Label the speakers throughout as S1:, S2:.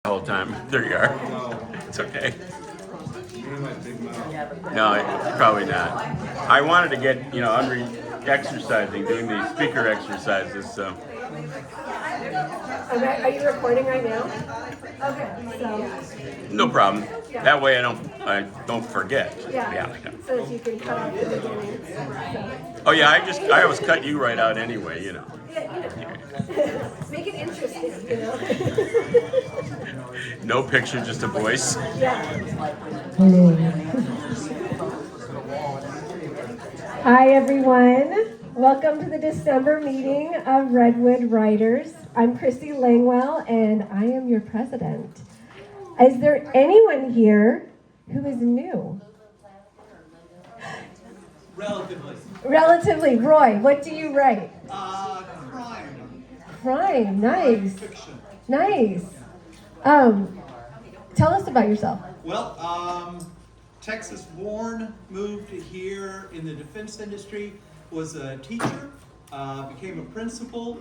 S1: the whole time. There you are. It's okay. No, probably not. I wanted to get, exercising, doing these speaker exercises, so.
S2: Are you recording right now? Okay, so.
S1: No problem. That way I don't forget.
S2: Yeah. So that you can cut off the beginning.
S1: Oh yeah, I always cut you right out anyway,
S2: Yeah, Make it interesting,
S1: No picture, just a voice.
S2: Yeah. Hi everyone. Welcome to the December meeting of Redwood Writers. I'm Christy Langwell and I am your president. Is there anyone here who is new? Relatively. Roy, what do you write? Crime. Nice.
S3: Fiction.
S2: Nice. Tell us about yourself.
S3: Well, Texas born, moved here in the defense industry, was a teacher, became a principal,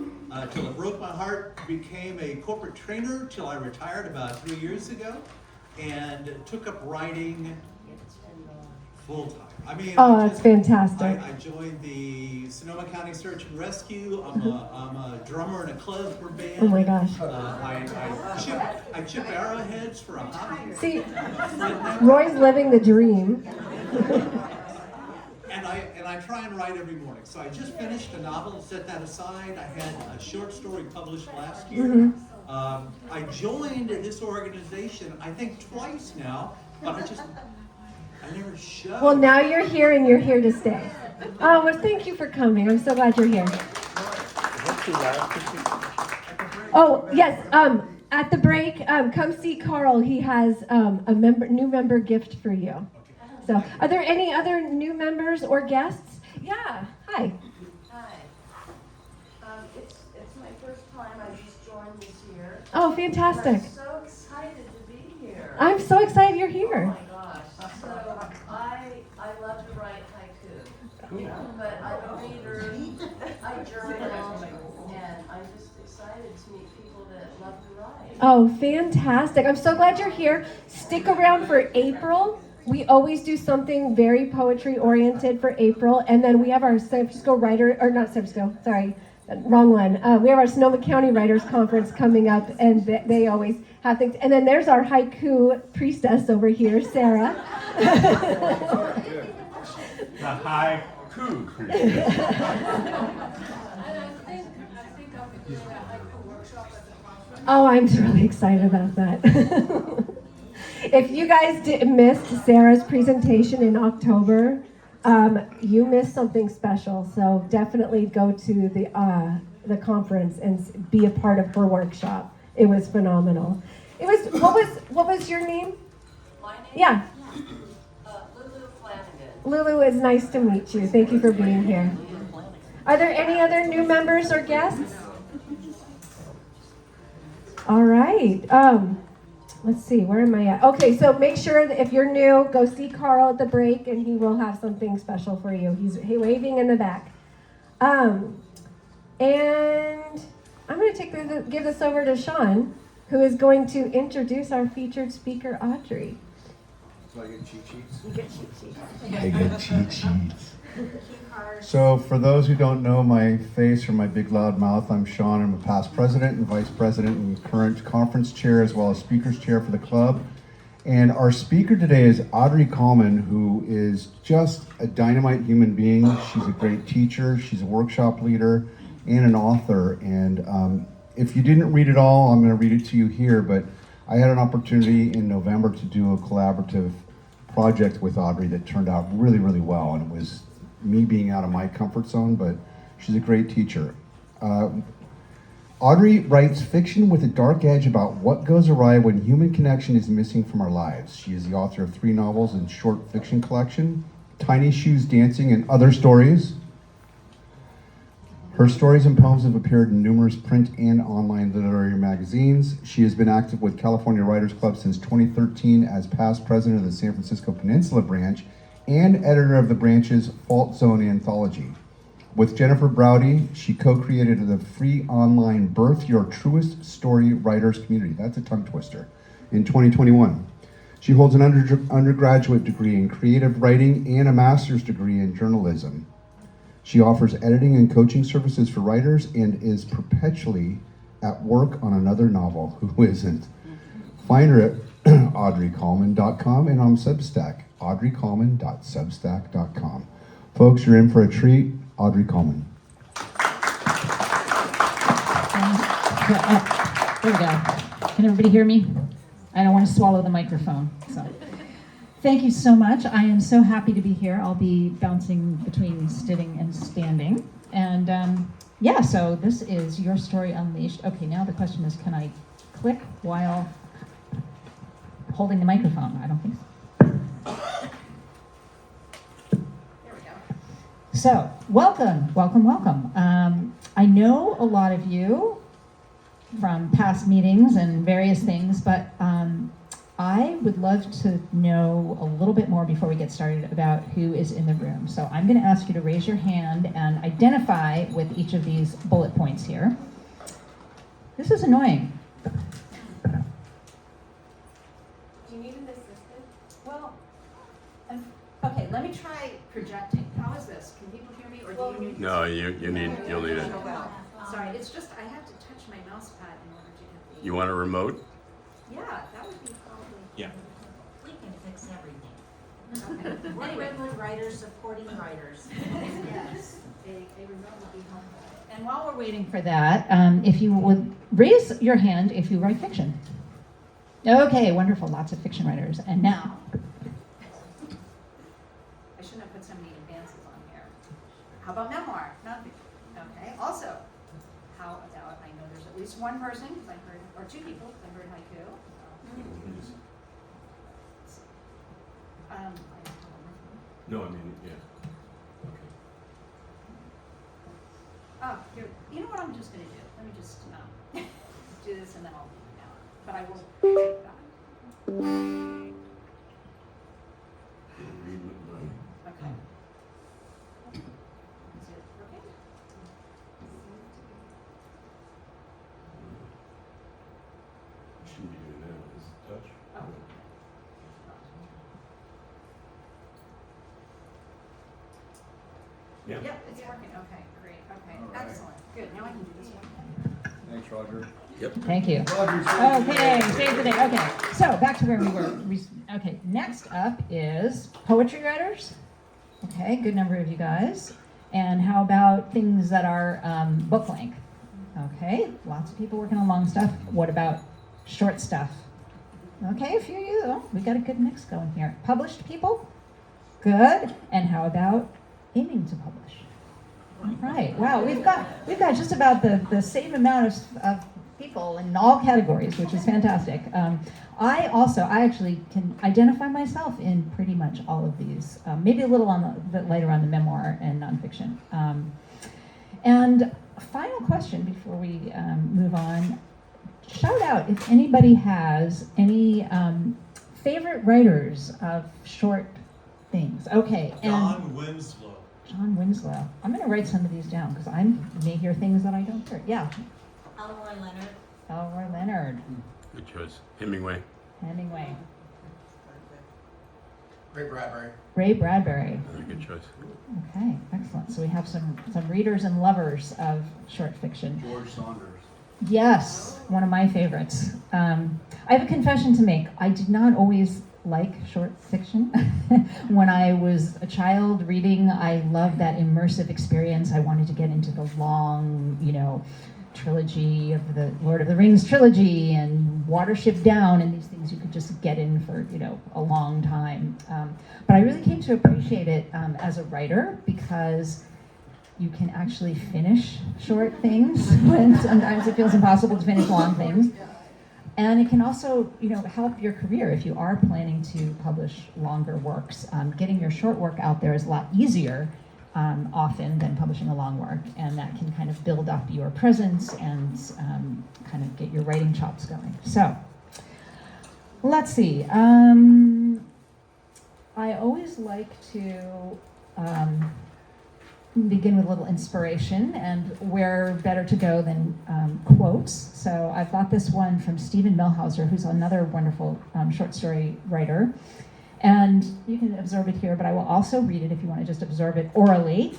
S3: till it broke my heart, became a corporate trainer till I retired about 3 years ago, and took up writing full time.
S2: That's fantastic.
S3: I joined the Sonoma County Search and Rescue. I'm a drummer in a klezmer band.
S2: Oh my gosh.
S3: I chip arrowheads for a hobby.
S2: See, Roy's living the dream.
S3: And I try and write every morning. So I just finished a novel, set that aside. I had a short story published last year.
S2: Mm-hmm.
S3: I joined this organization, I think twice now, but I never showed.
S2: Well, now you're here and you're here to stay. Oh, well, thank you for coming. I'm so glad you're here. Oh, yes. At the break, come see Carl. He has a new member gift for you. So, are there any other new members or guests? Yeah. Hi.
S4: Hi. It's my first time. I just joined this year.
S2: Oh, fantastic.
S4: I'm so excited to be here.
S2: I'm so excited you're here.
S4: Oh my gosh. So I love to write haiku, but I'm a reader, I journal, and I'm just excited to meet people that love to write.
S2: Oh, fantastic. I'm so glad you're here. Stick around for April. We always do something very poetry oriented for April, and then we have our San Francisco writer, or not San Francisco, sorry, wrong one. We have our Sonoma County Writers Conference coming up, and they always have things. And then there's our haiku priestess over here, Sarah.
S1: The haiku priestess.
S2: Oh, I'm really excited about that. If you guys missed Sarah's presentation in October, you missed something special. So definitely go to the conference and be a part of her workshop. It was phenomenal. It was what was your name?
S4: My name?
S2: Yeah.
S4: Lulu Flanagan.
S2: Lulu, it's nice to meet you. Thank you for being here. Are there any other new members or guests? All right. Let's see, where am I at? Okay, so make sure that if you're new, go see Carl at the break, and he will have something special for you. He's waving in the back. And I'm going to give this over to Sean, who is going to introduce our featured speaker, Audrey.
S5: So I get cheat sheets?
S2: You get cheat sheets.
S5: I get cheat sheets. So for those who don't know my face or my big loud mouth, I'm Sean. I'm a past president and vice president and current conference chair as well as speakers chair for the club. And our speaker today is Audrey Kalman, who is just a dynamite human being. She's a great teacher. She's a workshop leader and an author. And if you didn't read it all, I'm going to read it to you here. But I had an opportunity in November to do a collaborative project with Audrey that turned out really, really well. And it was me being out of my comfort zone, but she's a great teacher. Audrey writes fiction with a dark edge about what goes awry when human connection is missing from our lives. She is the author of 3 novels and short fiction collection, Tiny Shoes Dancing and Other Stories. Her stories and poems have appeared in numerous print and online literary magazines. She has been active with California Writers Club since 2013 as past president of the San Francisco Peninsula branch and editor of the branch's Fault Zone anthology. With Jennifer Browdy, she co-created the free online Birth Your Truest Story Writers community. That's a tongue twister. in 2021. She holds an undergraduate degree in creative writing and a master's degree in journalism. She offers editing and coaching services for writers and is perpetually at work on another novel. Who isn't? Find her at audreykalman.com and on Substack, audreykalman.substack.com. Folks, you're in for a treat. Audrey Kalman.
S6: There we go. Can everybody hear me? I don't want to swallow the microphone. So, thank you so much. I am so happy to be here. I'll be bouncing between sitting and standing. And yeah, so this is Your Story Unleashed. Okay, now the question is, can I click while holding the microphone? I don't think so. There we go. So, welcome. I know a lot of you from past meetings and various things, but I would love to know a little bit more before we get started about who is in the room. So I'm going to ask you to raise your hand and identify with each of these bullet points here. This is annoying.
S2: Do you need an assistant?
S6: Well, okay, let me try projecting. How is this? Can people hear me, or do you need?
S1: No, you'll need it.
S6: Sorry, it's just I have to touch my mouse pad in order to get the.
S1: You want a remote?
S6: Yeah, that would be probably.
S1: Yeah.
S7: We can fix everything.
S6: Okay.
S7: We're
S6: Anyway,
S7: Redwood Writers supporting writers.
S6: yes, a remote would be helpful. And while we're waiting for that, if you would raise your hand if you write fiction. Okay, wonderful, lots of fiction writers. And now, I shouldn't have put so many advances on here. How about memoir? Nonfiction. Okay. Also, how about, I know there's at least one person, because I heard, or two people, because I heard haiku.
S1: No, I mean, yeah. Okay.
S6: Oh, here, you know what I'm just gonna do? Let me just do this and then I'll leave it now. But I will take that. Okay. Is it working?
S1: Shouldn't be doing that. Is it touch?
S6: Oh.
S1: Yeah.
S6: Yep, it's working. Okay, great. Okay,
S5: All right.
S6: excellent. Good. Now I can do this one.
S5: Thanks, Roger.
S1: Yep.
S6: Thank you. Okay, save the day. Okay, so back to where we were. Okay, next up is poetry writers. Okay, good number of you guys. And how about things that are book length? Okay, lots of people working on long stuff. What about short stuff? Okay, a few of you. Oh, we got a good mix going here. Published people? Good. And how about aiming to publish? All right. Wow, we've got just about the same amount of people in all categories, which is fantastic. I actually can identify myself in pretty much all of these. Maybe a little bit later on the memoir and nonfiction. And final question before we move on. Shout out if anybody has any favorite writers of short things. Okay.
S3: Don Winslow.
S6: John Winslow. I'm going to write some of these down because I may hear things that I don't hear. Yeah.
S7: Elroy Leonard.
S6: Elroy Leonard.
S1: Good choice. Hemingway.
S6: Hemingway.
S8: Ray Bradbury.
S6: Ray Bradbury.
S1: Another good choice.
S6: Okay, excellent. So we have some readers and lovers of short fiction.
S8: George Saunders.
S6: Yes, one of my favorites. I have a confession to make. I did not always like short fiction. When I was a child reading, I loved that immersive experience. I wanted to get into the long, trilogy of the Lord of the Rings trilogy and Watership Down and these things you could just get in for, a long time. But I really came to appreciate it as a writer because you can actually finish short things when sometimes it feels impossible to finish long things. And it can also, help your career if you are planning to publish longer works. Getting your short work out there is a lot easier often than publishing a long work, and that can kind of build up your presence and kind of get your writing chops going. So, let's see. I always like to begin with a little inspiration, and where better to go than quotes. So I've got this one from Stephen Milhauser, who's another wonderful short story writer. And you can absorb it here, but I will also read it if you want to just absorb it orally.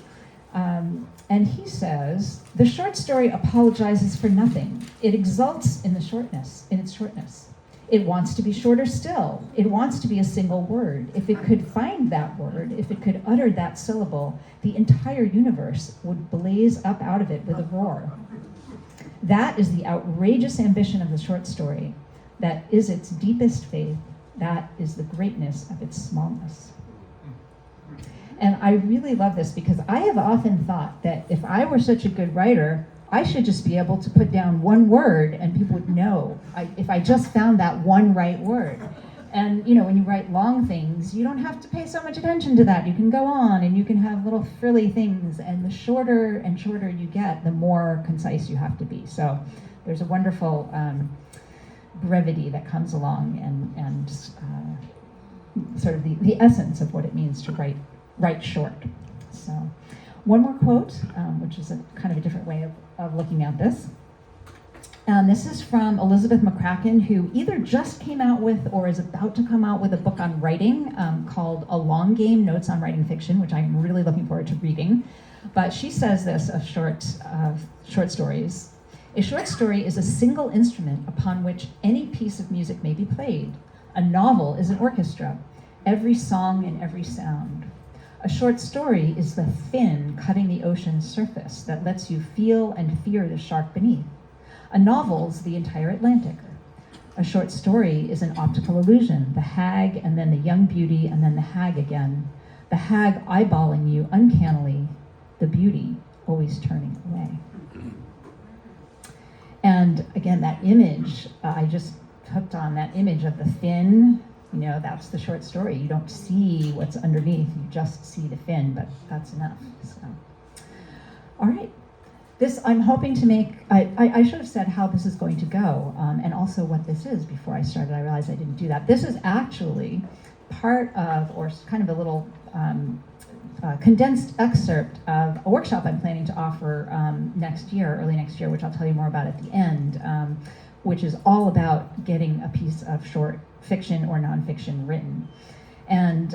S6: And he says, "The short story apologizes for nothing. It exults in its shortness. It wants to be shorter still. It wants to be a single word. If it could find that word, if it could utter that syllable, the entire universe would blaze up out of it with a roar. That is the outrageous ambition of the short story. That is its deepest faith. That is the greatness of its smallness." And I really love this because I have often thought that if I were such a good writer, I should just be able to put down one word and people would know if I just found that one right word. And when you write long things, you don't have to pay so much attention to that. You can go on and you can have little frilly things, and the shorter and shorter you get, the more concise you have to be. So there's a wonderful brevity that comes along and sort of the essence of what it means to write short. So one more quote, which is a kind of a different way of looking at this. This is from Elizabeth McCracken, who either just came out with or is about to come out with a book on writing called A Long Game, Notes on Writing Fiction, which I'm really looking forward to reading. But she says this of short stories: "A short story is a single instrument upon which any piece of music may be played. A novel is an orchestra, every song and every sound. A short story is the fin cutting the ocean's surface that lets you feel and fear the shark beneath. A novel's the entire Atlantic. A short story is an optical illusion, the hag and then the young beauty and then the hag again. The hag eyeballing you uncannily, the beauty always turning away." And again, that image, I just hooked on that image of the fin. That's the short story. You don't see what's underneath, you just see the fin, but that's enough. So, all right. This I'm hoping to make, I should have said how this is going to go, and also what this is before I started. I realized I didn't do that. This is actually part of, or kind of a little condensed excerpt of a workshop I'm planning to offer early next year, which I'll tell you more about at the end, which is all about getting a piece of short fiction or nonfiction written. And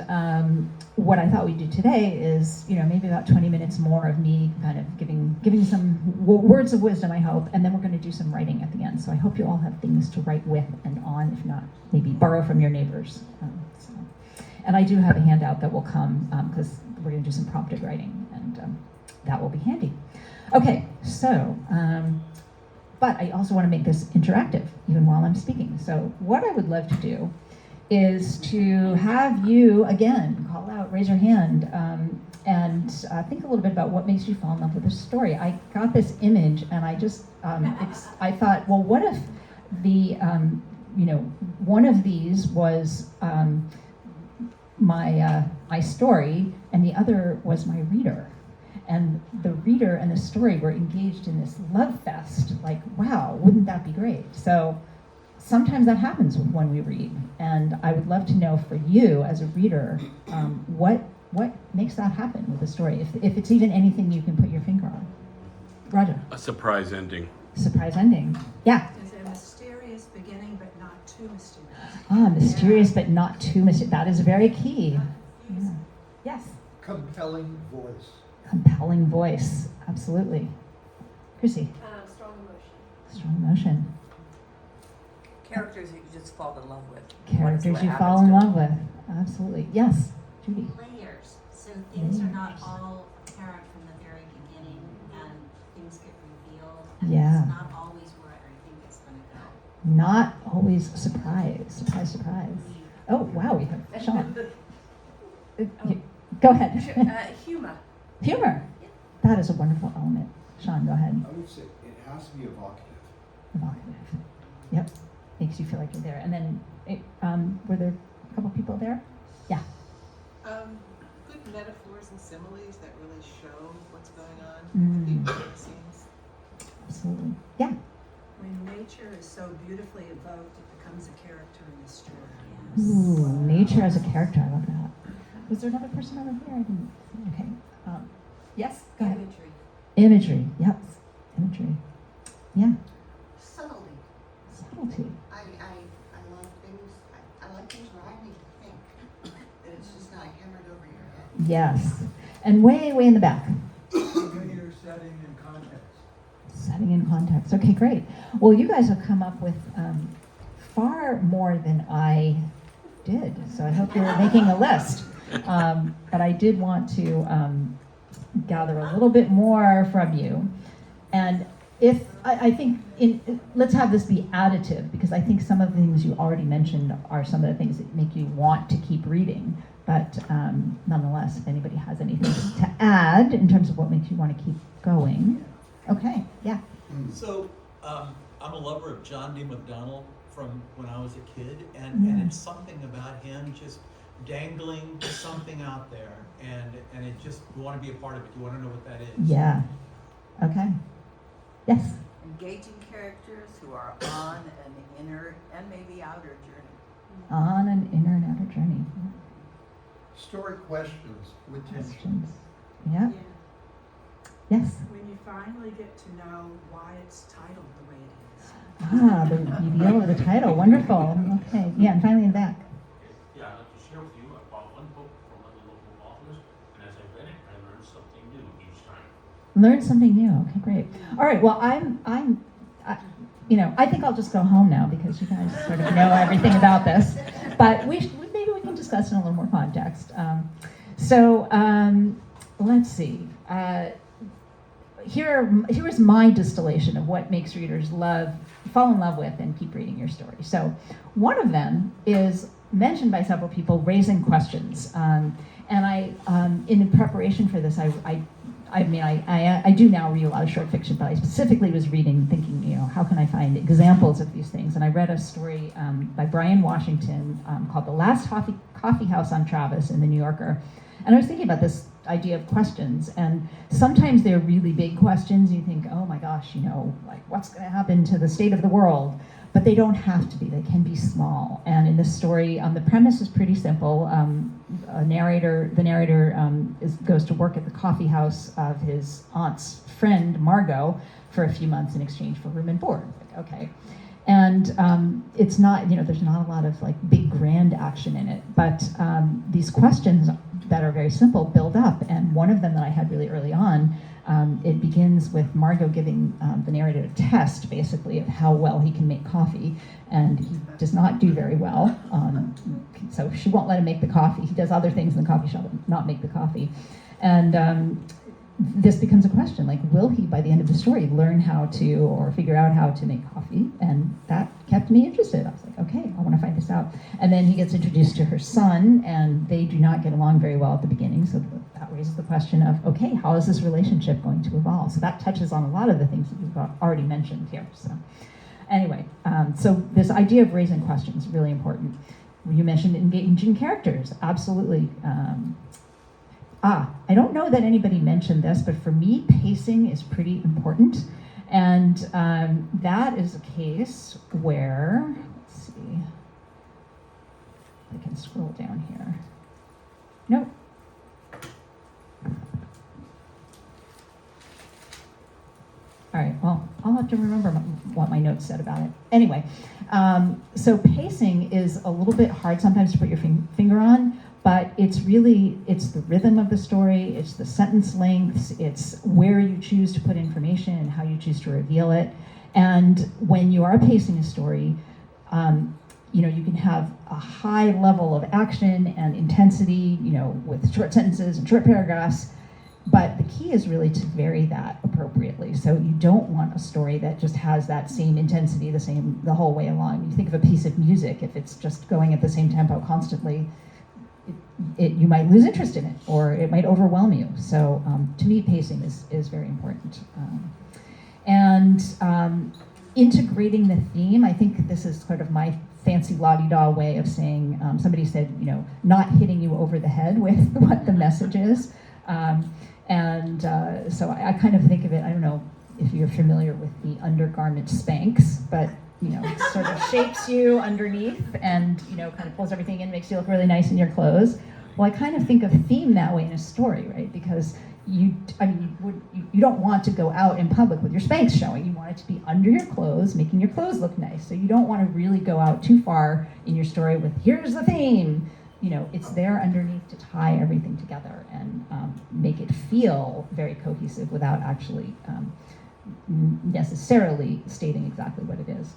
S6: what I thought we'd do today is, maybe about 20 minutes more of me kind of giving some words of wisdom, I hope, and then we're going to do some writing at the end. So I hope you all have things to write with and on, if not, maybe borrow from your neighbors. And I do have a handout that will come because we're going to do some prompted writing, and that will be handy. Okay, so, but I also want to make this interactive, even while I'm speaking. So what I would love to do is to have you, again, call out, raise your hand, and think a little bit about what makes you fall in love with a story. I got this image, and I just, I thought, well, what if the, one of these was my story, and the other was my reader. And the reader and the story were engaged in this love fest. Like, wow, wouldn't that be great? So sometimes that happens when we read. And I would love to know for you as a reader, what makes that happen with a story? If it's even anything you can put your finger on. Roger.
S1: A surprise ending.
S6: Surprise ending. Yeah.
S8: Is it a mysterious beginning but not too mysterious?
S6: Mysterious but not too mysterious. That is very key. Yeah. Yes.
S9: Compelling voice.
S6: Compelling voice, absolutely. Chrissy.
S4: Strong emotion.
S6: Strong emotion.
S10: Characters you just fall in love with.
S6: Characters
S10: What
S6: you
S10: happens
S6: fall in
S10: to
S6: love with, absolutely. Yes, Judy.
S7: Layers, so things are not all apparent from the very beginning, and things get revealed, and
S6: Yeah.
S7: it's not always where I think it's going to go.
S6: Not always surprise. Oh, wow, we have Sean. Go ahead.
S4: Humor.
S6: Humor. That is a wonderful element. Sean, go ahead.
S9: I would say it has to be evocative.
S6: Evocative. Yep. Makes you feel like you're there. And then, were there a couple people there? Yeah.
S11: Good metaphors and similes that really show what's going on
S6: Mm.
S11: behind the scenes.
S6: Absolutely. Yeah.
S8: When nature is so beautifully evoked, it becomes a character in the story.
S6: Ooh, nature as a character. I love that. Was there another person over here? I didn't. Okay. Yes, go ahead.
S7: Imagery.
S6: Imagery, yep, imagery. Yeah,
S12: Subtlety.
S6: subtlety.
S12: I love things, I like things where I need to think. And it's just not hammered over your head.
S6: Yes, and way in the back.
S9: Familiar setting and context.
S6: Setting in context. Okay, great. Well, you guys have come up with far more than I did, so I hope you're making a list. But I did want to gather a little bit more from you. And if I think let's have this be additive, because I think some of the things you already mentioned are some of the things that make you want to keep reading. But nonetheless, if anybody has anything to add in terms of what makes you want to keep going. Okay, yeah.
S3: So, I'm a lover of John D. McDonnell from when I was a kid, and it's something about him just dangling something out there, and it just, you want to be a part of it, you want to know what that is.
S6: Yeah. Okay. Yes.
S10: Engaging characters who are on an inner and maybe outer journey.
S6: On an inner and outer journey.
S9: Story questions with tension.
S6: Questions. Yeah. Yes.
S8: When you finally get to know why it's titled the way it is.
S6: Ah, the reveal of the title. Wonderful. Okay. Yeah, and finally in the back.
S13: Yeah, I'd like to share with you, I bought one book from one of the local authors, and as I read it, I learned something new each time.
S6: Learn something new. Okay, great. All right. Well, I think I'll just go home now because you guys sort of know everything about this. But maybe we can discuss in a little more context. Let's see. Here is my distillation of what makes readers fall in love with and keep reading your story. So one of them is mentioned by several people, raising questions. And I, in preparation for this, I do now read a lot of short fiction, but I specifically was reading, thinking, how can I find examples of these things? And I read a story by Brian Washington called The Last Coffee House on Travis in the New Yorker. And I was thinking about this idea of questions, and sometimes they're really big questions. You think, oh my gosh, like what's going to happen to the state of the world? But they don't have to be. They can be small. And in this story, the premise is pretty simple. The narrator goes to work at the coffee house of his aunt's friend, Margot, for a few months in exchange for room and board. Like, okay. And it's not, there's not a lot of like big grand action in it, but these questions that are very simple build up. And one of them that I had really early on, it begins with Margot giving the narrator a test, basically, of how well he can make coffee. And he does not do very well. So she won't let him make the coffee. He does other things in the coffee shop, but not make the coffee. And this becomes a question, like, will he, by the end of the story, learn how to, or figure out how to make coffee? And that kept me interested. I was like, okay, I want to find this out. And then he gets introduced to her son, and they do not get along very well at the beginning. So that raises the question of, okay, how is this relationship going to evolve? So that touches on a lot of the things that you've already mentioned here. So anyway, so this idea of raising questions is really important. You mentioned engaging characters, absolutely. I don't know that anybody mentioned this, but for me, pacing is pretty important. And that is a case where, let's see, I can scroll down here. Nope. All right, well, I'll have to remember what my notes said about it. Anyway, so pacing is a little bit hard sometimes to put your finger on, but it's the rhythm of the story, it's the sentence lengths, it's where you choose to put information and how you choose to reveal it. And when you are pacing a story, you can have a high level of action and intensity, with short sentences and short paragraphs, but the key is really to vary that appropriately. So you don't want a story that just has that same intensity the whole way along. You think of a piece of music, if it's just going at the same tempo constantly, you might lose interest in it, or it might overwhelm you. So to me, pacing is very important. Integrating the theme, I think this is sort of my fancy la-di-da way of saying, somebody said, not hitting you over the head with what the message is. So I kind of think of it, I don't know if you're familiar with the undergarment Spanx, but it sort of shapes you underneath and, kind of pulls everything in, makes you look really nice in your clothes. Well, I kind of think of theme that way in a story, right? Because you don't want to go out in public with your Spanx showing. You want it to be under your clothes, making your clothes look nice. So you don't want to really go out too far in your story with, here's the theme. It's there underneath to tie everything together and make it feel very cohesive without actually necessarily stating exactly what it is.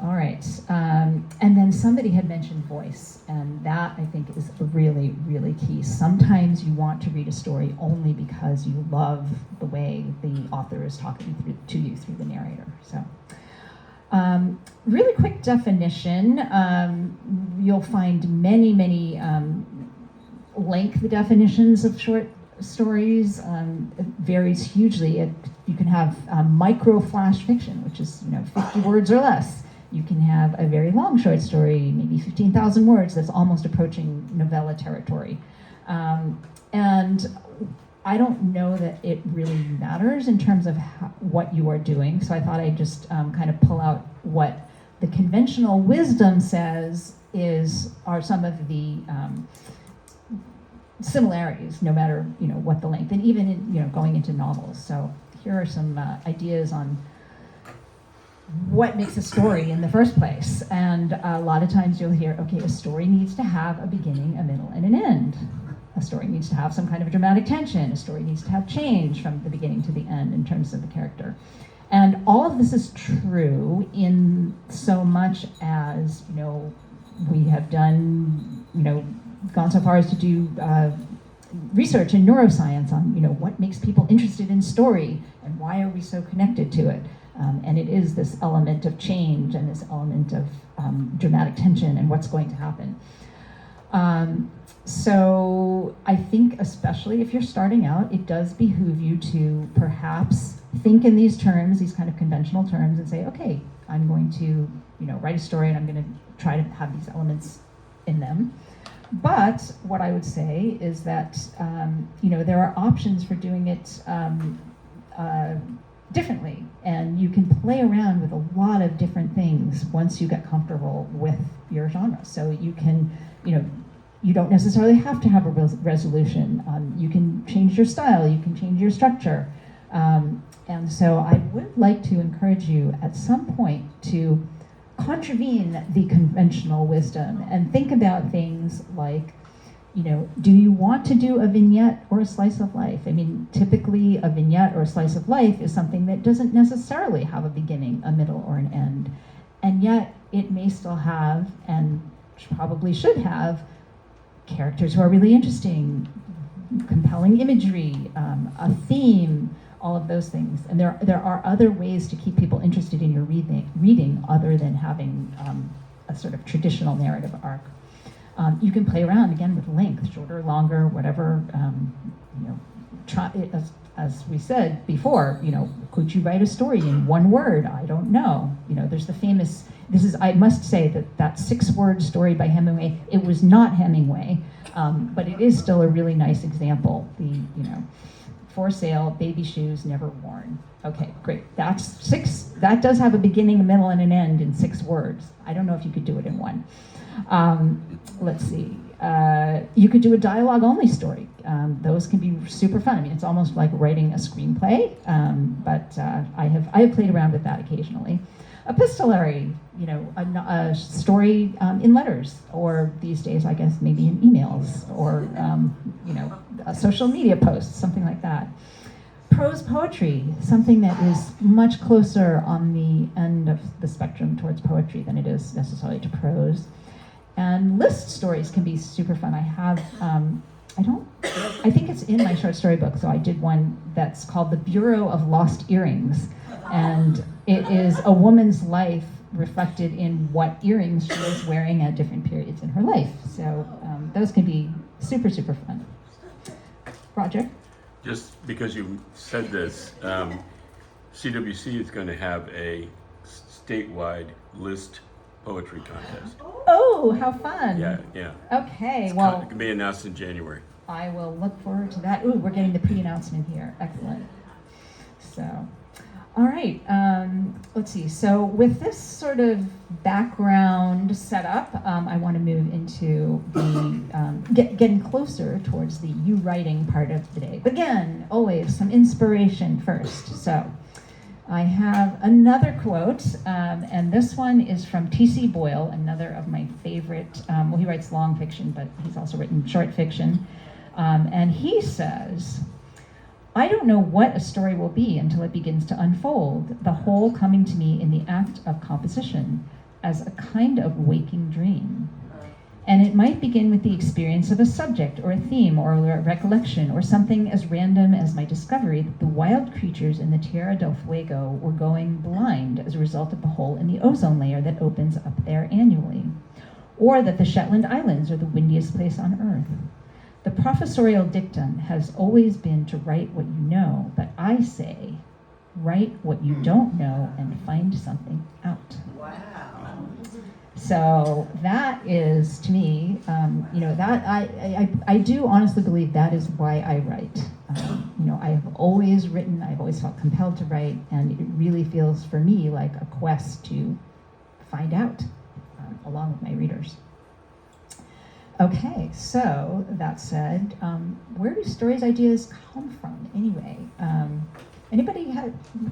S6: All right, and then somebody had mentioned voice, and that I think is really, really key. Sometimes you want to read a story only because you love the way the author is talking to you through the narrator. So, really quick definition. You'll find many length definitions of short stories. It varies hugely. You can have micro flash fiction, which is 50 words or less. You can have a very long short story, maybe 15,000 words, that's almost approaching novella territory. And I don't know that it really matters in terms of what you are doing, so I thought I'd just kind of pull out what the conventional wisdom says are some of the similarities, no matter what the length, and even in going into novels. So here are some ideas on what makes a story in the first place. And a lot of times you'll hear, okay, a story needs to have a beginning, a middle, and an end. A story needs to have some kind of dramatic tension. A story needs to have change from the beginning to the end in terms of the character. And all of this is true in so much as, we have done, gone so far as to do research in neuroscience on, what makes people interested in story and why are we so connected to it. And it is this element of change and this element of dramatic tension and what's going to happen. So I think especially if you're starting out, it does behoove you to perhaps think in these terms, these kind of conventional terms, and say, okay, I'm going to write a story and I'm going to try to have these elements in them. But what I would say is that there are options for doing it differently, and you can play around with a lot of different things once you get comfortable with your genre. So you can, you don't necessarily have to have a resolution. You can change your style, you can change your structure. And so I would like to encourage you at some point to contravene the conventional wisdom and think about things like, do you want to do a vignette or a slice of life? I mean, typically a vignette or a slice of life is something that doesn't necessarily have a beginning, a middle, or an end. And yet it may still have, and probably should have, characters who are really interesting, compelling imagery, a theme, all of those things. And there are other ways to keep people interested in your reading other than having a sort of traditional narrative arc. You can play around again with length, shorter, longer, whatever. Try, as we said before, could you write a story in one word? I don't know. There's the famous. I must say that 6-word story by Hemingway. It was not Hemingway, but it is still a really nice example. For sale, baby shoes never worn. Okay, great. That's 6. That does have a beginning, a middle, and an end in 6 words. I don't know if you could do it in one. Let's see. You could do a dialogue-only story. Those can be super fun. I mean, it's almost like writing a screenplay, but I have played around with that occasionally. Epistolary, a story in letters, or these days, I guess, maybe in emails, or a social media post, something like that. Prose poetry, something that is much closer on the end of the spectrum towards poetry than it is necessarily to prose. And list stories can be super fun. I have, I think it's in my short story book, so I did one that's called The Bureau of Lost Earrings. And it is a woman's life reflected in what earrings she was wearing at different periods in her life. So those can be super, super fun. Roger?
S1: Just because you said this, CWC is going to have a statewide list poetry contest.
S6: Oh, how fun.
S1: Yeah.
S6: Okay,
S1: It can be announced in January.
S6: I will look forward to that. Ooh, we're getting the pre-announcement here. Excellent. So, All right, let's see. So with this sort of background set up, I want to move into the getting closer towards the you writing part of the day. But again, always some inspiration first. So I have another quote, and this one is from T.C. Boyle, another of my favorite, well, he writes long fiction, but he's also written short fiction. And he says, I don't know what a story will be until it begins to unfold, the whole coming to me in the act of composition as a kind of waking dream. And it might begin with the experience of a subject or a theme or a recollection or something as random as my discovery that the wild creatures in the Tierra del Fuego were going blind as a result of the hole in the ozone layer that opens up there annually, or that the Shetland Islands are the windiest place on Earth. The professorial dictum has always been to write what you know, but I say, write what you don't know and find something out.
S10: Wow.
S6: So that is, to me, that I do honestly believe that is why I write. I have always written, I've always felt compelled to write, and it really feels for me like a quest to find out along with my readers. Okay, so that said, where do stories ideas come from anyway? Anybody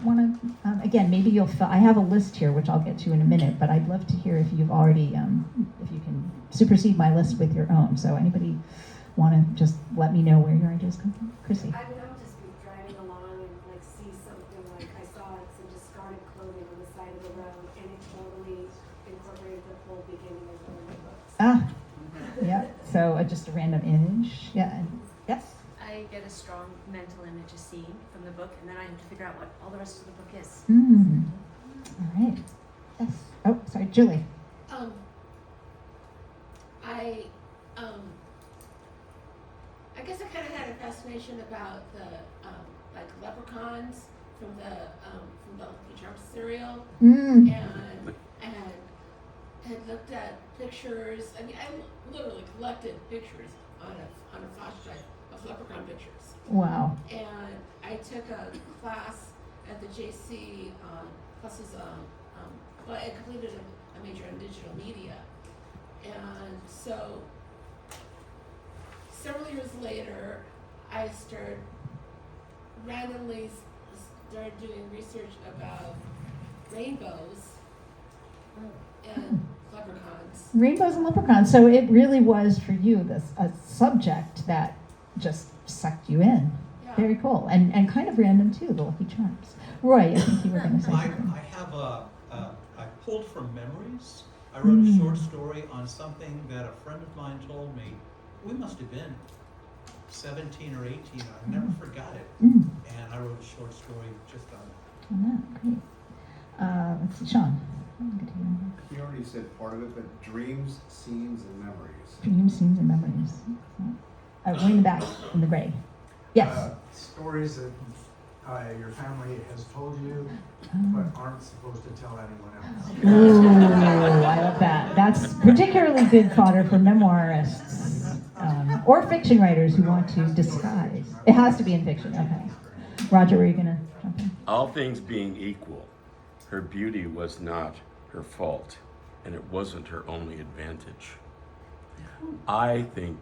S6: want to, again, maybe you'll, I have a list here, which I'll get to in a minute, but I'd love to hear if you've already, if you can supersede my list with your own. So anybody want to just let me know where your ideas come from? Chrissy.
S2: I would just be driving along and see something like I saw some discarded clothing on the side of the road, and it totally incorporated the whole beginning of one of my books.
S6: Ah, yeah, so just a random image. Yeah, and yes?
S14: I get a strong mental image, a scene from the book, and then I have to figure out what all the rest of the book is.
S6: All right. Yes. Oh, sorry, Julie.
S15: I guess I kind of had a fascination about the like leprechauns from the Lucky Charms cereal, and had looked at pictures. I mean, I literally collected pictures on a flash drive of leprechaun pictures.
S6: Wow.
S15: And I took a class at the JC classes. Well, I completed a major in digital media, and so several years later, I randomly started doing research about rainbows and leprechauns.
S6: Rainbows and leprechauns. So it really was for you a subject that just sucked you in.
S15: Yeah.
S6: Very cool. And kind of random too, the Lucky Charms. Roy, I think you were going to say something.
S3: I have I pulled from memories. I wrote a short story on something that a friend of mine told me. We must have been 17 or 18. I never forgot it. And I wrote a short story just on it.
S6: On that, great. Let's see, Sean. Good to hear you.
S5: You already said part of it, but dreams, scenes, and memories.
S6: Dreams, scenes, and memories. Way in the back, in the gray. Yes.
S9: Stories that your family has told you, but aren't supposed to tell anyone else.
S6: Ooh, I love that. That's particularly good fodder for memoirists or fiction writers who want to disguise. It has to be in fiction. Okay. Roger, were you going to jump in?
S1: All things being equal, her beauty was not her fault, and it wasn't her only advantage. I think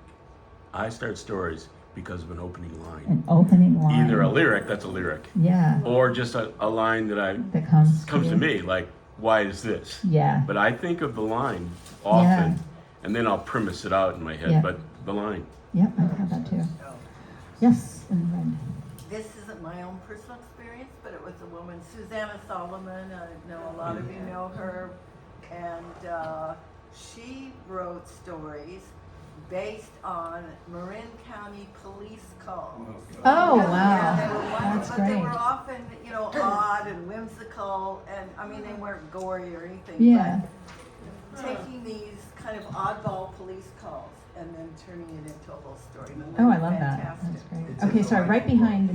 S1: I start stories because of an opening line.
S6: An opening line.
S1: Either a lyric, that's a lyric.
S6: Yeah.
S1: Or just a line that
S6: comes
S1: to me, like, why is this?
S6: Yeah.
S1: But I think of the line often, and then I'll premise it out in my head, but the line.
S6: Yep, I've had that too. Yes, in red.
S10: This isn't my own personal experience, but it was a woman, Susanna Solomon. I know a lot of you know her. And she wrote stories based on Marin County police calls.
S6: Oh, wow.
S10: Yeah, they were wonderful,
S6: That's
S10: but
S6: great.
S10: they were often, odd and whimsical, and I mean, they weren't gory or anything.
S6: Yeah.
S10: But taking these kind of oddball police calls and then turning it into a whole story.
S6: Oh, I love that. That's great. Okay, sorry, right behind the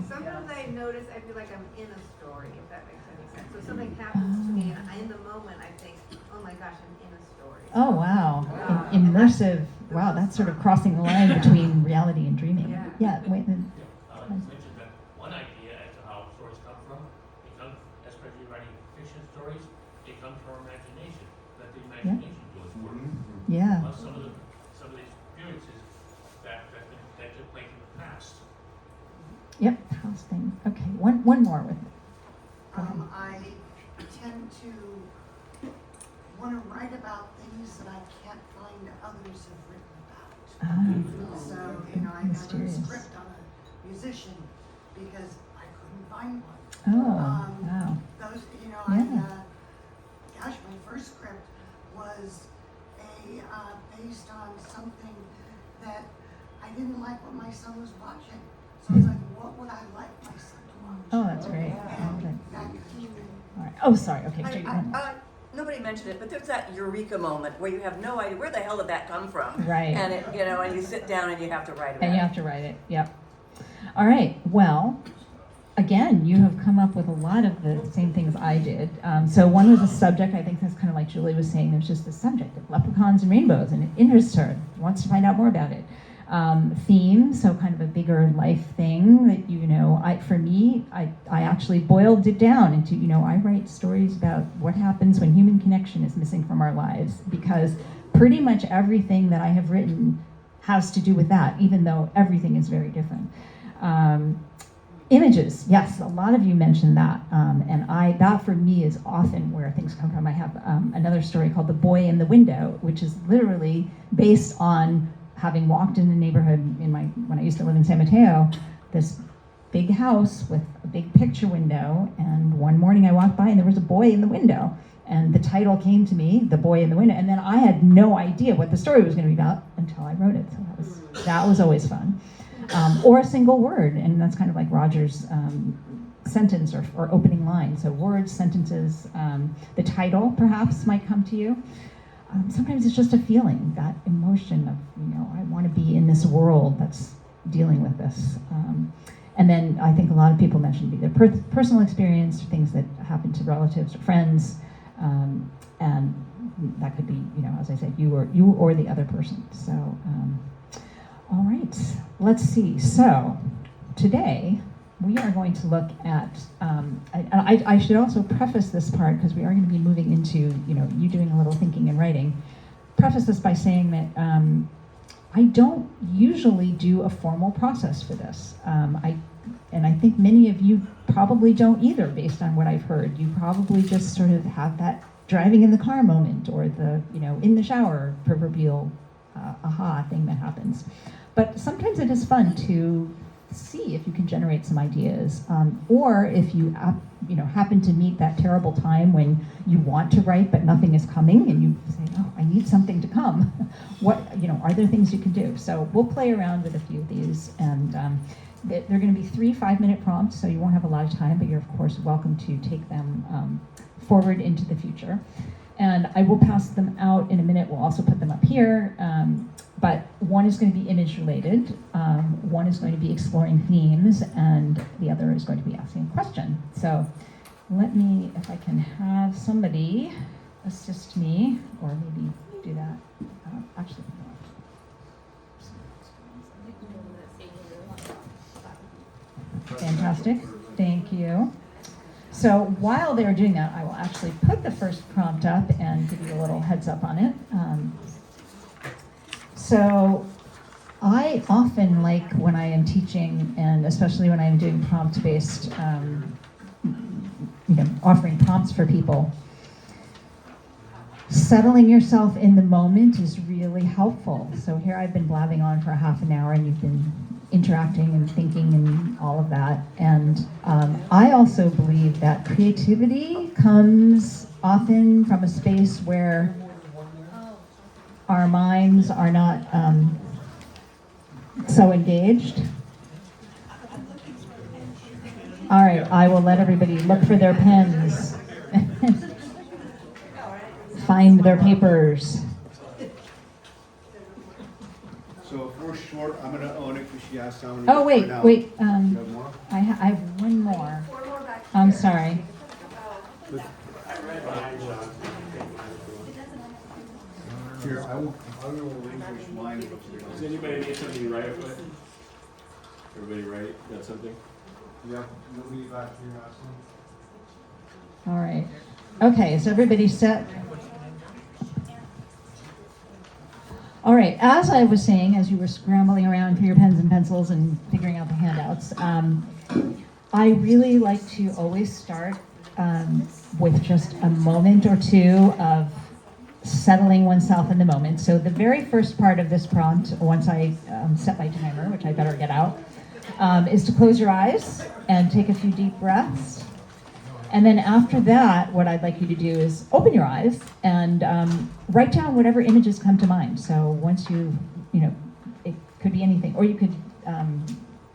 S16: Sometimes I notice, I feel like I'm in a story, if that makes any sense. So something happens to me, and in the moment I think, oh my gosh, I'm in a story.
S6: Oh, wow. Immersive. Wow, that's sort of crossing the line between reality and dreaming. Yeah, wait.
S13: I mentioned that one idea as to how stories come from. It comes fiction stories, they come from our imagination. Let the imagination do its work.
S6: Yeah.
S13: Well, some of the experiences that took place in the past.
S6: Yep, house thing. Okay, one more with it.
S12: I tend to want to write about things that I can't find others have written about. So, you know, I got a
S6: mysterious.
S12: script on a musician because I couldn't find one.
S6: Oh, wow.
S12: Those, you know,
S6: Yeah.
S12: gosh, my first script was based on something that I didn't like what my son was watching. So I was like, what would I like my son to watch?
S6: Oh, that's great.
S12: And that
S6: All right. Oh, sorry. Okay, Jake, one more.
S10: Nobody mentioned it, but there's that eureka moment where you have no idea where the hell did that come from.
S6: Right.
S10: And it, you know, and you sit down and you have to write about
S6: And you
S10: it.
S6: have to write it. Yep. All right. Well, again, you have come up with a lot of the same things I did. So one was a subject. I think that's kind of like Julie was saying. There's just the subject of leprechauns and rainbows, and it interests her. Wants to find out more about it. Theme, so kind of a bigger life thing that, you know, for me, I actually boiled it down into, you know, I write stories about what happens when human connection is missing from our lives, because pretty much everything that I have written has to do with that, even though everything is very different. Images, yes, a lot of you mentioned that, and that for me is often where things come from. I have another story called The Boy in the Window, which is literally based on having walked in the neighborhood when I used to live in San Mateo, this big house with a big picture window, and one morning I walked by and there was a boy in the window, and the title came to me, The Boy in the Window, and then I had no idea what the story was going to be about until I wrote it. So that was always fun. Or a single word, and that's kind of like Roger's sentence or opening line. So words, sentences, the title perhaps might come to you. Sometimes it's just a feeling, that emotion of, you know, I want to be in this world that's dealing with this. And then I think a lot of people mentioned either personal experience, or things that happen to relatives or friends, and that could be, you know, as I said, you or the other person. So, all right, let's see. So today we are going to look at, I should also preface this part, because we are going to be moving into, you know, you doing a little thinking and writing. Preface this by saying that I don't usually do a formal process for this. And I think many of you probably don't either, based on what I've heard. You probably just sort of have that driving in the car moment, or the, you know, in the shower proverbial aha thing that happens. But sometimes it is fun to see if you can generate some ideas, or if you happen to meet that terrible time when you want to write but nothing is coming, and you say, oh, I need something to come. What, you know, are there things you can do? So we'll play around with a few of these, and they're going to be 3 5-minute prompts, so you won't have a lot of time, but you're of course welcome to take them forward into the future. And I will pass them out in a minute. We'll also put them up here. But one is going to be image related, one is going to be exploring themes, and the other is going to be asking a question. So let me, if I can have somebody assist me, or maybe do that. Actually, no. Fantastic, thank you. So while they're doing that, I will actually put the first prompt up and give you a little heads up on it. So I often like, when I am teaching, and especially when I'm doing prompt-based, offering prompts for people, settling yourself in the moment is really helpful. So here I've been blabbing on for a half an hour, and you've been interacting and thinking and all of that. And I also believe that creativity comes often from a space where our minds are not so engaged. All right, I will let everybody look for their pens, find their papers.
S5: So if we're short, I'm going to own it because she asked how many.
S6: Oh, wait.
S5: You have more?
S6: I have one more. I'm sorry.
S5: Here, I will relinquish mine.
S1: Does anybody need something to write with? Everybody write? Got something?
S9: Yep, you'll be back here, Ashley.
S6: All right. Okay, is everybody set? All right, as I was saying, as you were scrambling around for your pens and pencils and figuring out the handouts, I really like to always start with just a moment or two of settling oneself in the moment. So the very first part of this prompt, once I set my timer, which I better get out, is to close your eyes and take a few deep breaths. And then after that, what I'd like you to do is open your eyes and write down whatever images come to mind. So once you know, it could be anything, or you could,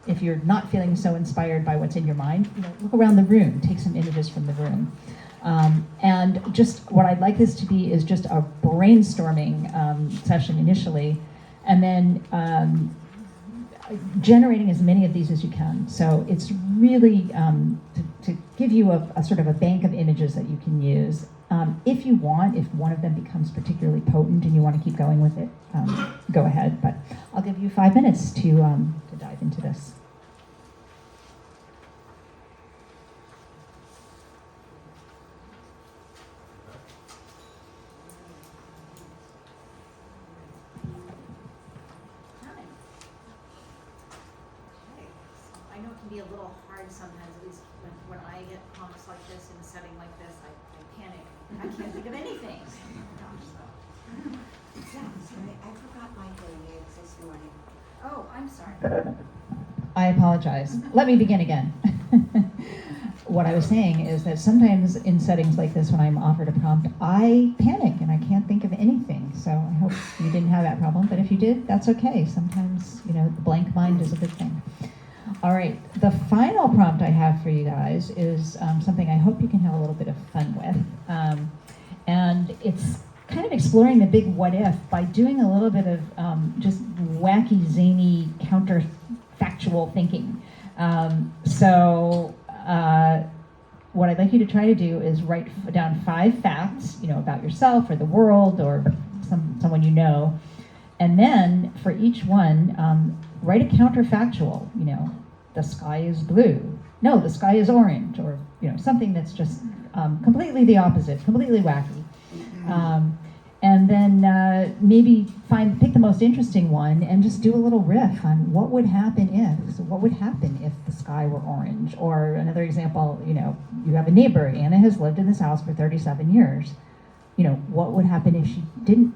S6: if you're not feeling so inspired by what's in your mind, look around the room, take some images from the room. And just what I'd like this to be is just a brainstorming session initially, and then generating as many of these as you can. So it's really to give you a sort of a bank of images that you can use. If you want, if one of them becomes particularly potent and you want to keep going with it, go ahead. But I'll give you 5 minutes to dive into this.
S7: I know it can be a little hard sometimes, at least when I get prompts like this in a setting like this, I panic. I can't think of anything.
S8: Yeah, sorry, I forgot my hearing aids this morning.
S7: Oh, I'm sorry.
S6: I apologize. Let me begin again. What I was saying is that sometimes in settings like this, when I'm offered a prompt, I panic and I can't think of anything. So I hope you didn't have that problem, but if you did, that's okay. Sometimes, the blank mind is a good thing. All right, the final prompt I have for you guys is something I hope you can have a little bit of fun with. And it's kind of exploring the big what if by doing a little bit of just wacky, zany, counterfactual thinking. What I'd like you to try to do is write down 5 facts, about yourself or the world or someone you know. And then for each one, write a counterfactual, the sky is blue. No, the sky is orange, or, something that's just completely the opposite, completely wacky. And then maybe pick the most interesting one and just do a little riff on what would happen if. So what would happen if the sky were orange? Or another example, you have a neighbor, Anna has lived in this house for 37 years. What would happen if she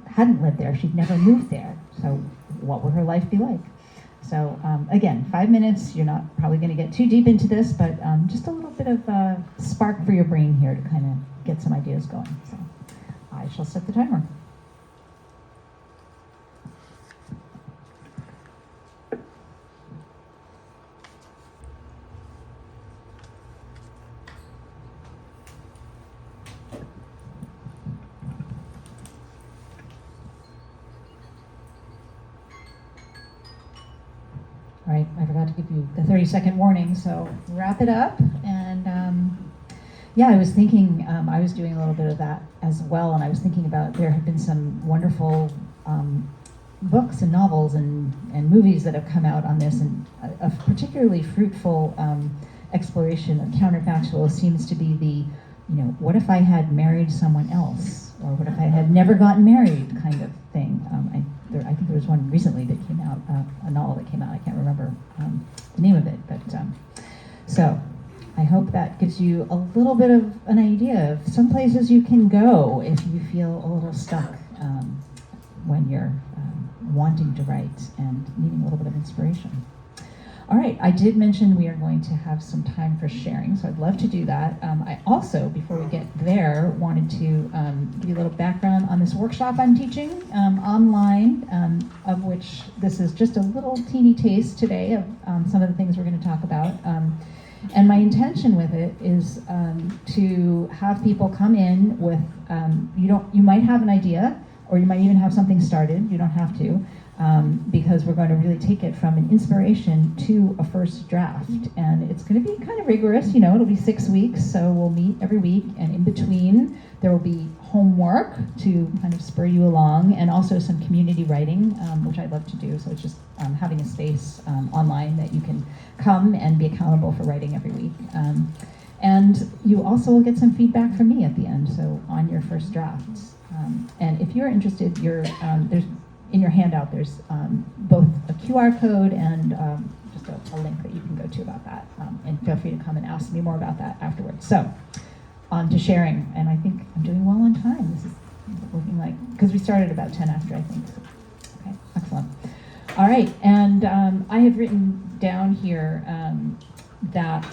S6: hadn't lived there? She'd never moved there. So what would her life be like? So again, 5 minutes. You're not probably going to get too deep into this, but just a little bit of a spark for your brain here to kind of get some ideas going. So I shall set the timer. All right, I forgot to give you the 30-second warning, so wrap it up. And I was thinking, I was doing a little bit of that as well, and I was thinking about there have been some wonderful books and novels and movies that have come out on this, and a particularly fruitful exploration of counterfactual seems to be the, what if I had married someone else? Or what if I had never gotten married kind of thing. I think there was one recently that came out, a novel that came out, I can't remember the name of it, but so I hope that gives you a little bit of an idea of some places you can go if you feel a little stuck when you're wanting to write and needing a little bit of inspiration. All right, I did mention we are going to have some time for sharing, so I'd love to do that. I also, before we get there, wanted to give you a little background on this workshop I'm teaching online, of which this is just a little teeny taste today of some of the things we're going to talk about. And my intention with it is to have people come in with, you might have an idea, or you might even have something started, you don't have to. Because we're going to really take it from an inspiration to a first draft. And it's going to be kind of rigorous, it'll be 6 weeks, so we'll meet every week, and in between there will be homework to kind of spur you along, and also some community writing, which I'd love to do. So it's just having a space online that you can come and be accountable for writing every week. And you also will get some feedback from me at the end, so on your first drafts. And if you're interested, there's in your handout, there's both a QR code and just a link that you can go to about that. And feel free to come and ask me more about that afterwards. So, on to sharing, and I think I'm doing well on time. This is looking like, because we started about 10 after, I think. So, okay, excellent. All right, and I have written down here that,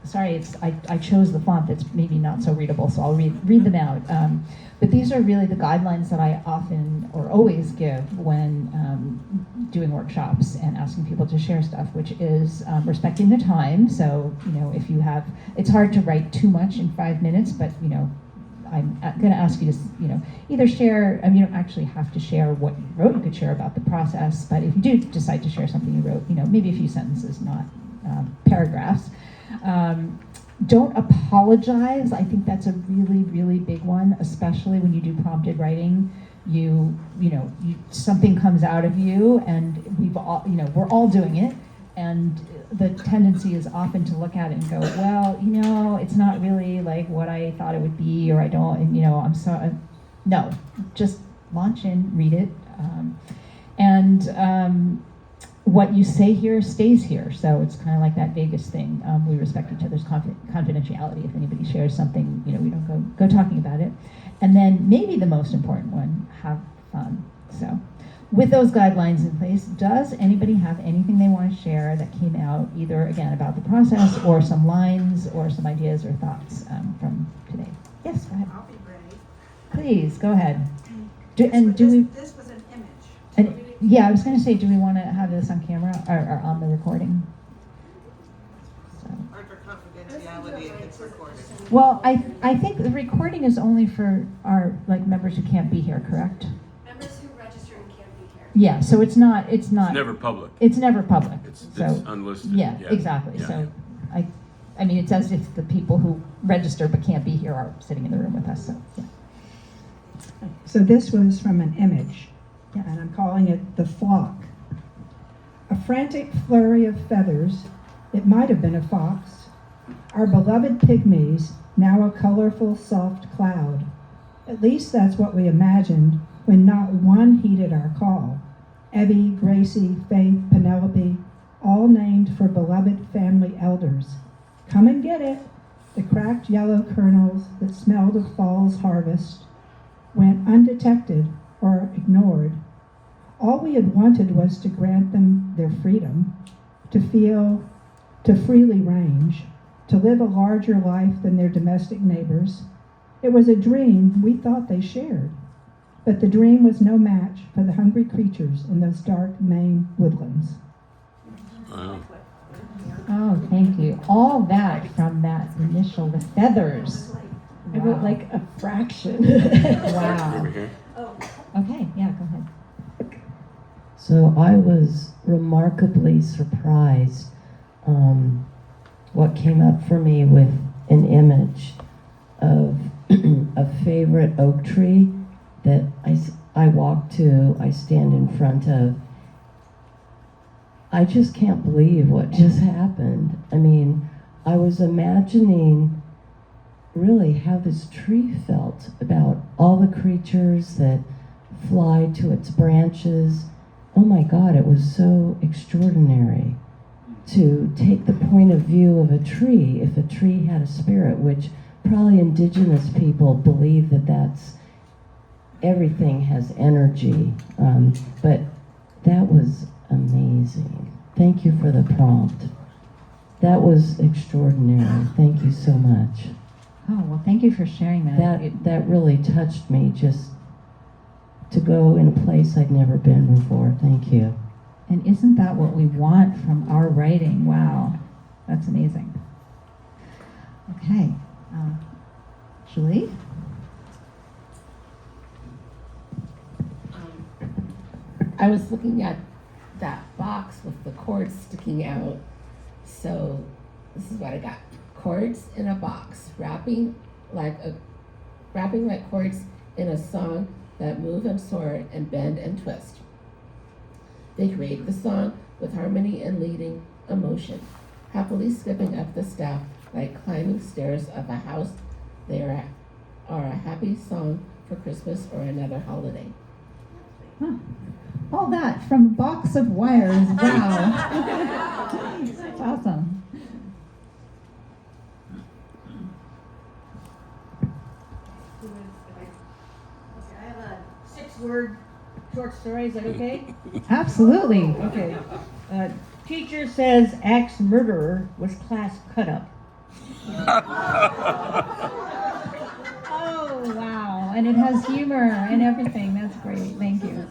S6: sorry, I chose the font that's maybe not so readable, so I'll read them out. But these are really the guidelines that I often or always give when doing workshops and asking people to share stuff, which is respecting the time. So, if you have, it's hard to write too much in 5 minutes, but, I'm going to ask you to, either share, you don't actually have to share what you wrote. You could share about the process, but if you do decide to share something you wrote, maybe a few sentences, not paragraphs. Don't apologize. I think that's a really, really big one, especially when you do prompted writing. Something comes out of you, and we're all doing it. And the tendency is often to look at it and go, well, it's not really like what I thought it would be, or I don't, and I'm sorry. No, just launch in, read it. What you say here stays here. So it's kind of like that Vegas thing. We respect each other's confidentiality. If anybody shares something, we don't go talking about it. And then maybe the most important one, have fun. So with those guidelines in place, does anybody have anything they want to share that came out either, again, about the process or some lines or some ideas or thoughts from today? Yes, go ahead.
S8: I'll be ready.
S6: Please, go ahead.
S8: This was an image.
S6: Yeah, I was going to say, do we want to have this on camera or on the recording?
S11: Or for confidentiality if it's recorded.
S6: Well, I think the recording is only for our members who can't be here, correct?
S14: Members who register and can't be here.
S6: Yeah, so it's not.
S1: It's never public.
S6: It's never public.
S1: It's
S6: so,
S1: unlisted.
S6: Yeah, exactly.
S1: Yeah.
S6: So, I mean, it's as if the people who register but can't be here are sitting in the room with us. So, yeah.
S8: So this was from an image, and I'm calling it The Flock. A frantic flurry of feathers, it might have been a fox. Our beloved pygmies, now a colorful, soft cloud. At least that's what we imagined when not one heeded our call. Evie, Gracie, Faith, Penelope, all named for beloved family elders. Come and get it. The cracked yellow kernels that smelled of fall's harvest went undetected or ignored. All we had wanted was to grant them their freedom, to feel, to freely range, to live a larger life than their domestic neighbors. It was a dream we thought they shared, but the dream was no match for the hungry creatures in those dark Maine woodlands.
S1: Wow.
S6: Oh, thank you. All that from that initial, the feathers. I wrote like a fraction. Wow.
S1: Over here.
S6: Okay, yeah, go ahead.
S17: So I was remarkably surprised. What came up for me with an image of a favorite oak tree that I walk to, I stand in front of. I just can't believe what just happened. I mean, I was imagining really how this tree felt about all the creatures that fly to its branches. Oh my God, it was so extraordinary to take the point of view of a tree, if a tree had a spirit, which probably indigenous people believe that's everything has energy. But that was amazing. Thank you for the prompt. That was extraordinary. Thank you so much.
S6: Oh, well, thank you for sharing that.
S17: That really touched me, just to go in a place I'd never been before. Thank you.
S6: And isn't that what we want from our writing? Wow, that's amazing. Okay, Julie?
S18: I was looking at that box with the cords sticking out. So this is what I got. Chords in a box, wrapping like chords in a song that move and soar and bend and twist. They create the song with harmony and leading emotion, happily skipping up the staff like climbing stairs of a house. They are a happy song for Christmas or another holiday.
S6: Huh. All that from a box of wires. Wow. That's awesome.
S7: I have a 6-word short story, is that okay?
S6: Absolutely.
S7: Okay. Teacher says axe murderer was class cut up.
S6: Oh, wow. And it has humor and everything. That's great. Thank you.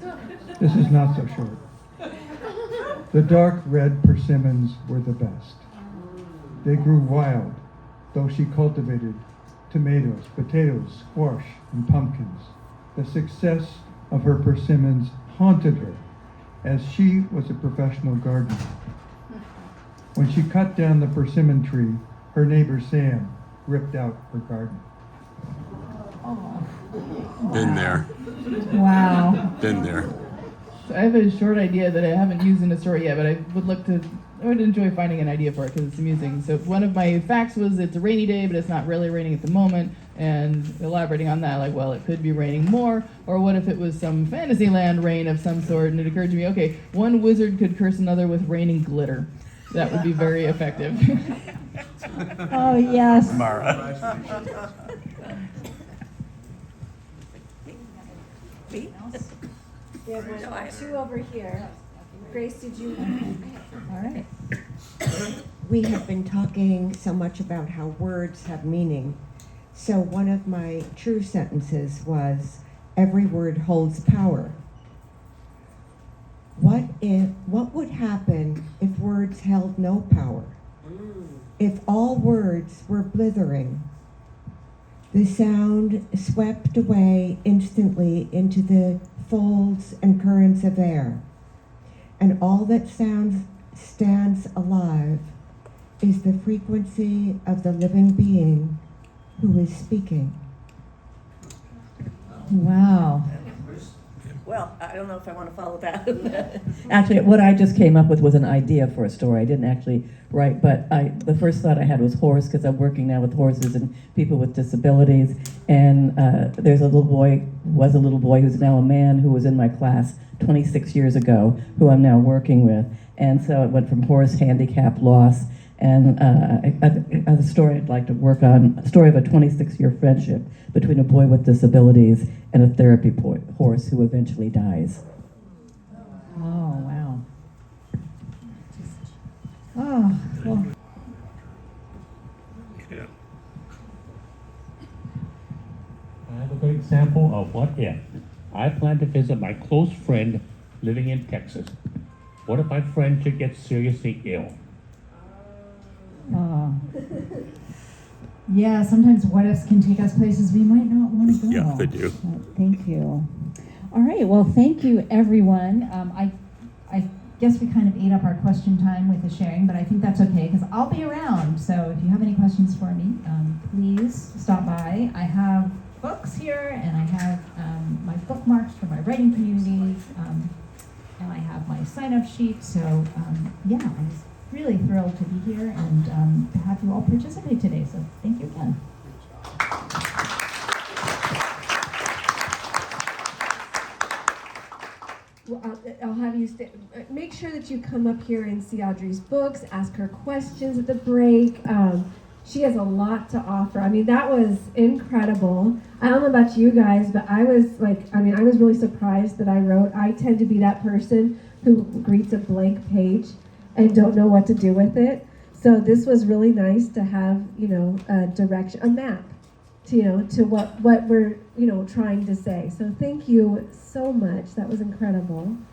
S19: This is not so short. The dark red persimmons were the best. They grew wild, though she cultivated tomatoes, potatoes, squash, and pumpkins. The success of her persimmons haunted her, as she was a professional gardener. When she cut down the persimmon tree, her neighbor Sam ripped out her garden.
S1: Been there.
S6: Wow.
S1: Been there.
S20: So I have a short idea that I haven't used in a story yet, but I would enjoy finding an idea for it because it's amusing. So one of my facts was it's a rainy day, but it's not really raining at the moment, and elaborating on that, like, well, it could be raining more, or what if it was some Fantasyland rain of some sort, and it occurred to me, okay, one wizard could curse another with raining glitter. That would be very effective.
S6: Oh, yes.
S1: Mara.
S2: We have two over here. Grace, did you?
S6: All right.
S21: We have been talking so much about how words have meaning. So one of my true sentences was, every word holds power. What would happen if words held no power? If all words were blithering, the sound swept away instantly into the folds and currents of air, and all that stands alive is the frequency of the living being who is speaking.
S6: Wow.
S10: Well, I don't know if I want to follow that.
S22: Actually, what I just came up with was an idea for a story. I didn't actually write, but the first thought I had was horse, because I'm working now with horses and people with disabilities. And there's a little boy who's now a man, who was in my class 26 years ago, who I'm now working with. And so it went from horse, handicap, loss, and a story I'd like to work on, a story of a 26-year friendship between a boy with disabilities and a therapy horse who eventually dies.
S6: Oh, wow. Oh, well.
S1: Yeah.
S13: I have a great example of what if. I plan to visit my close friend living in Texas. What if my friend should get seriously ill?
S6: Yeah, sometimes what ifs can take us places we might not want to go.
S1: Yeah, they do.
S6: Thank you. All right, well, thank you, everyone. I guess we kind of ate up our question time with the sharing, but I think that's okay because I'll be around. So if you have any questions for me, please stop by. I have books here, and I have my bookmarks for my writing community, and I have my sign-up sheet. So yeah, I was really thrilled to be here and to have you all participate today. So thank you again.
S2: Well, I'll have you make sure that you come up here and see Audrey's books, ask her questions at the break. She has a lot to offer. I mean, that was incredible. I don't know about you guys, but I was really surprised that I tend to be that person who greets a blank page and don't know what to do with it. So this was really nice to have, a direction, a map to what we're, trying to say. So thank you so much. That was incredible.